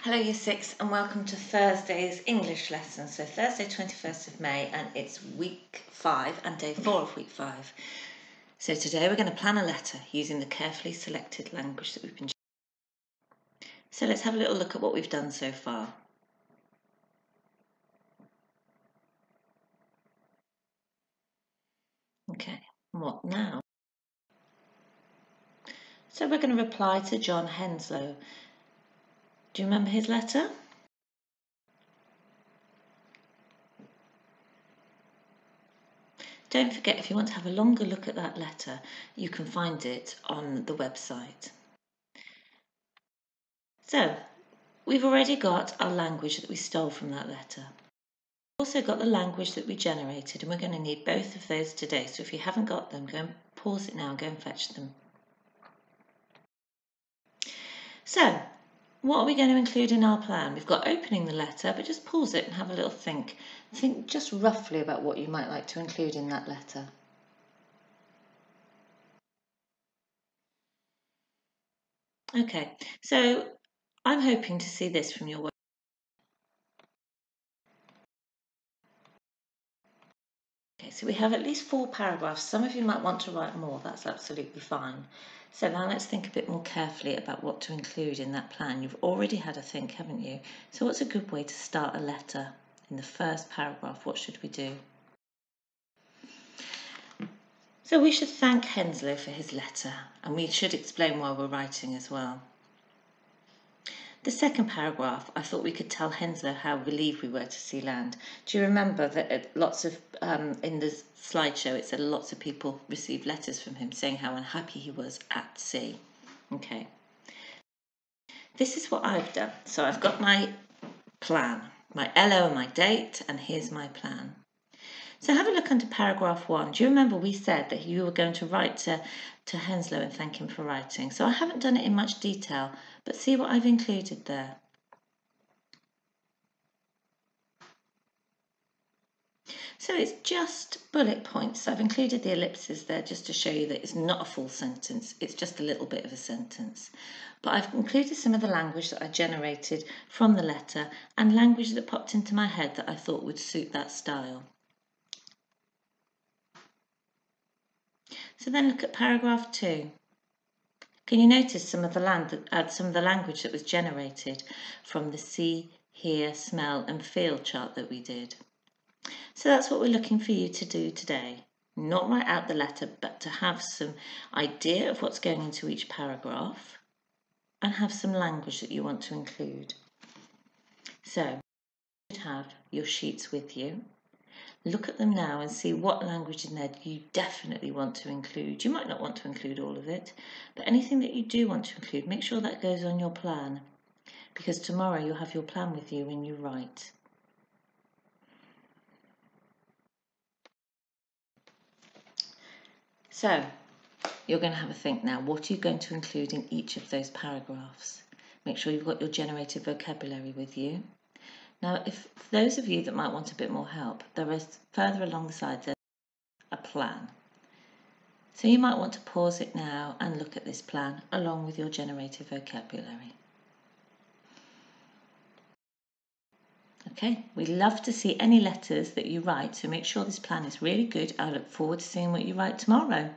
Hello Year 6 and welcome to Thursday's English lesson. So Thursday 21st of May and it's week 5 and day 4 of week 5. So today we're going to plan a letter using the carefully selected language that we've been using. So let's have a little look at what we've done so far. Okay, what now? So we're going to reply to John Henslow. Do you remember his letter? Don't forget, if you want to have a longer look at that letter, you can find it on the website. So, we've already got our language that we stole from that letter. We've also got the language that we generated, and we're going to need both of those today. So if you haven't got them, go and pause it now and go and fetch them. So, what are we going to include in our plan? We've got opening the letter, but just pause it and have a little think. Think just roughly about what you might like to include in that letter. Okay, so I'm hoping to see this from your work. Okay, so we have at least 4 paragraphs. Some of you might want to write more, that's absolutely fine. So now let's think a bit more carefully about what to include in that plan. You've already had a think, haven't you? So what's a good way to start a letter? In the first paragraph, what should we do? So we should thank Henslow for his letter, and we should explain why we're writing as well. The second paragraph, I thought we could tell Henslow how relieved we were to see land. Do you remember that in the slideshow it said lots of people received letters from him saying how unhappy he was at sea? Okay. This is what I've done. So I've got my plan, my LO and my date, and here's my plan. So have a look under paragraph 1. Do you remember we said that you were going to write to Henslow and thank him for writing? So I haven't done it in much detail, but see what I've included there. So it's just bullet points. I've included the ellipses there just to show you that it's not a full sentence. It's just a little bit of a sentence. But I've included some of the language that I generated from the letter and language that popped into my head that I thought would suit that style. So then look at paragraph 2. Can you notice some of the language that was generated from the see, hear, smell and feel chart that we did? So that's what we're looking for you to do today. Not write out the letter, but to have some idea of what's going into each paragraph and have some language that you want to include. So you should have your sheets with you. Look at them now and see what language in there you definitely want to include. You might not want to include all of it, but anything that you do want to include, make sure that goes on your plan, because tomorrow you'll have your plan with you when you write. So you're going to have a think now. What are you going to include in each of those paragraphs? Make sure you've got your generated vocabulary with you. Now, if those of you that might want a bit more help, there is further along the side there's a plan. So you might want to pause it now and look at this plan along with your generated vocabulary. Okay, we'd love to see any letters that you write, so make sure this plan is really good. I look forward to seeing what you write tomorrow.